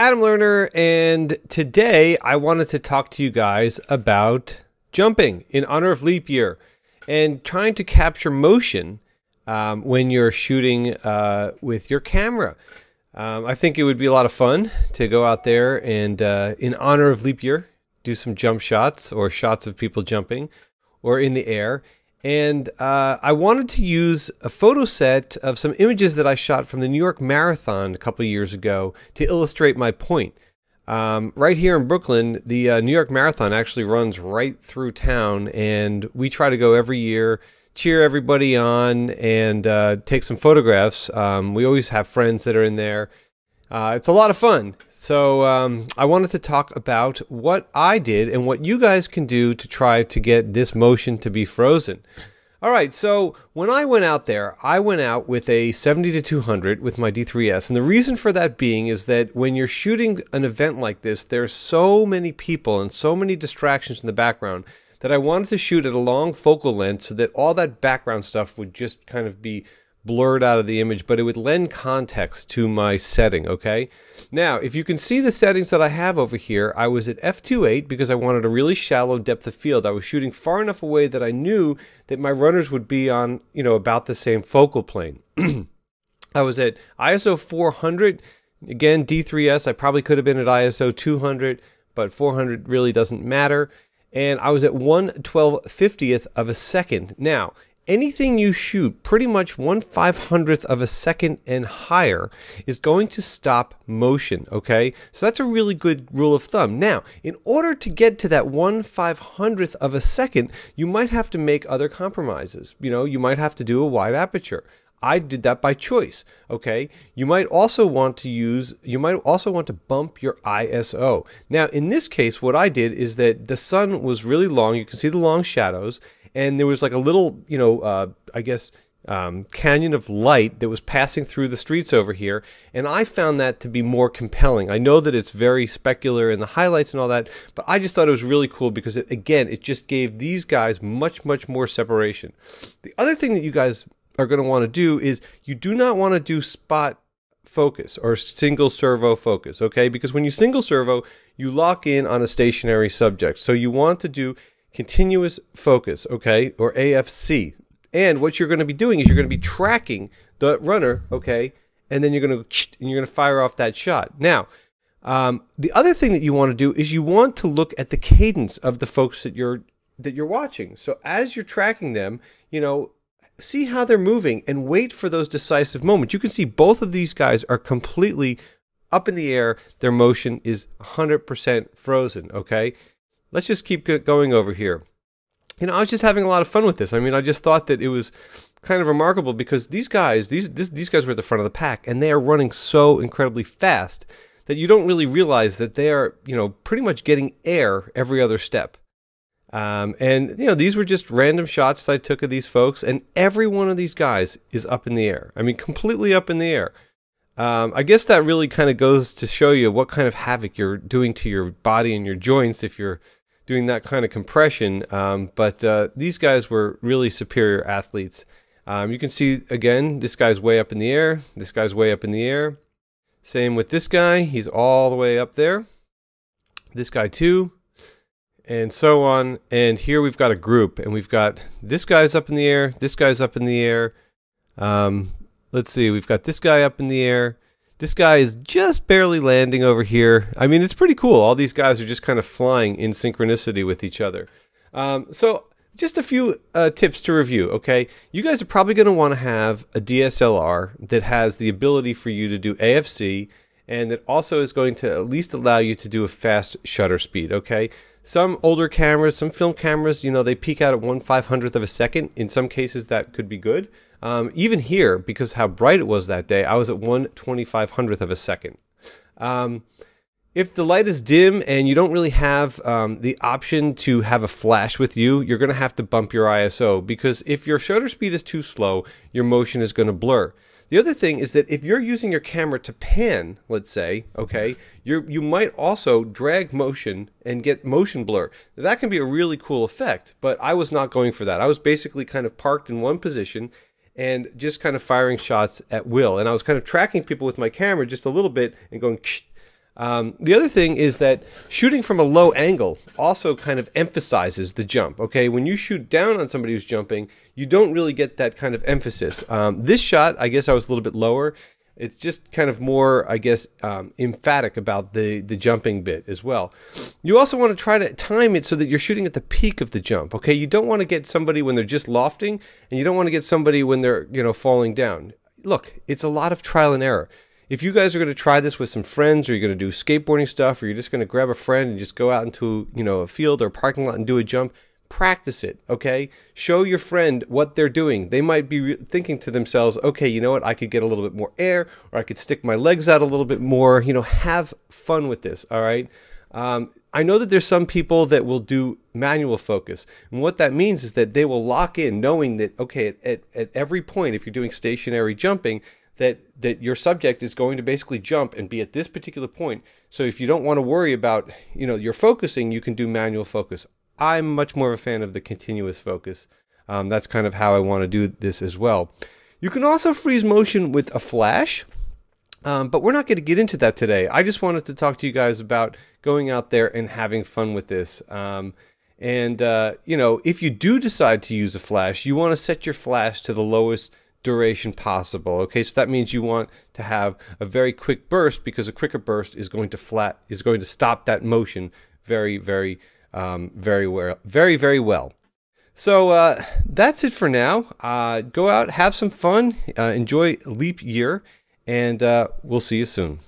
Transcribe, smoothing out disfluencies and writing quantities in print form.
Adam Lerner, and today I wanted to talk to you guys about jumping in honor of leap year and trying to capture motion when you're shooting with your camera. I think it would be a lot of fun to go out there and in honor of leap year do some jump shots or shots of people jumping or in the air. And I wanted to use a photo set of some images that I shot from the New York Marathon a couple of years ago to illustrate my point. Right here in Brooklyn, the New York Marathon actually runs right through town, and we try to go every year, cheer everybody on, and take some photographs. We always have friends that are in there. It's a lot of fun. So I wanted to talk about what I did and what you guys can do to try to get this motion to be frozen. All right, so when I went out there, I went out with a 70-200 with my D3S. And the reason for that being is that when you're shooting an event like this, there's so many people and so many distractions in the background that I wanted to shoot at a long focal length so that all that background stuff would just kind of be blurred out of the image, but it would lend context to my setting, okay? Now, if you can see the settings that I have over here, I was at f2.8 because I wanted a really shallow depth of field. I was shooting far enough away that I knew that my runners would be on, about the same focal plane. I was at ISO 400. Again, D3S, I probably could have been at ISO 200, but 400 really doesn't matter. And I was at 1/1250th of a second. Now, anything you shoot pretty much 1/500th of a second and higher is going to stop motion, okay? So that's a really good rule of thumb. Now, in order to get to that 1/500th of a second, you might have to make other compromises. You might have to do a wide aperture. I did that by choice, okay? You might also want to bump your ISO. Now, in this case, what I did is that the sun was really long. You can see the long shadows. And there was like a little, canyon of light that was passing through the streets over here. And I found that to be more compelling. I know that it's very specular in the highlights and all that, but I just thought it was really cool because, it just gave these guys much, much more separation. The other thing that you guys are going to want to do is you do not want to do spot focus or single servo focus, okay? Because when you single servo, you lock in on a stationary subject. So you want to do continuous focus, okay, or AFC. And what you're going to be doing is you're going to be tracking the runner, okay, and then you're going to fire off that shot. Now, the other thing that you want to do is you want to look at the cadence of the folks that you're watching. So as you're tracking them, see how they're moving and wait for those decisive moments. You can see both of these guys are completely up in the air. Their motion is 100% frozen, okay? Let's just keep going over here. I was just having a lot of fun with this. I mean, I just thought that it was kind of remarkable because these guys, these guys were at the front of the pack, and they are running so incredibly fast that you don't really realize that they are, pretty much getting air every other step. These were just random shots that I took of these folks, and every one of these guys is up in the air. I mean, completely up in the air. I guess that really kind of goes to show you what kind of havoc you're doing to your body and your joints if you're doing that kind of compression. But these guys were really superior athletes. You can see, again, this guy's way up in the air. This guy's way up in the air. Same with this guy. He's all the way up there. This guy too. And so on. And here we've got a group. And we've got this guy's up in the air. This guy's up in the air. Let's see. We've got this guy up in the air. This guy is just barely landing over here. I mean, it's pretty cool. All these guys are just kind of flying in synchronicity with each other. So just a few tips to review, okay? You guys are probably going to want to have a DSLR that has the ability for you to do AFC, and that also is going to at least allow you to do a fast shutter speed, okay? Some older cameras, some film cameras, they peak out at 1/500th of a second. In some cases, that could be good. Even here, because how bright it was that day, I was at 1/2500th of a second. If the light is dim and you don't really have the option to have a flash with you, you're going to have to bump your ISO, because if your shutter speed is too slow, your motion is going to blur. The other thing is that if you're using your camera to pan, let's say, okay, you might also drag motion and get motion blur. That can be a really cool effect, but I was not going for that. I was basically kind of parked in one position and just kind of firing shots at will. And I was kind of tracking people with my camera just a little bit and going, The other thing is that shooting from a low angle also kind of emphasizes the jump. Okay, when you shoot down on somebody who's jumping, you don't really get that kind of emphasis. This shot, I guess I was a little bit lower. It's just kind of more, I guess, emphatic about the jumping bit as well. You also want to try to time it so that you're shooting at the peak of the jump. Okay, you don't want to get somebody when they're just lofting, and you don't want to get somebody when they're, you know, falling down. Look, it's a lot of trial and error. If you guys are going to try this with some friends, or you're going to do skateboarding stuff, or you're just going to grab a friend and just go out into, you know, a field or a parking lot and do a jump, practice it, okay? Show your friend what they're doing. They might be thinking to themselves, okay, you know what, I could get a little bit more air, or I could stick my legs out a little bit more. You know, have fun with this, all right? I know that there's some people that will do manual focus. And what that means is that they will lock in knowing that, okay, at every point, if you're doing stationary jumping, that your subject is going to basically jump and be at this particular point. So if you don't want to worry about, you know, your focusing, you can do manual focus. I'm much more of a fan of the continuous focus. That's kind of how I want to do this as well. You can also freeze motion with a flash, but we're not going to get into that today. I just wanted to talk to you guys about going out there and having fun with this. You know, if you do decide to use a flash, you want to set your flash to the lowest duration possible. Okay, so that means you want to have a very quick burst, because a quicker burst is going to stop that motion very well. So that's it for now. Go out, have some fun, enjoy leap year, and we'll see you soon.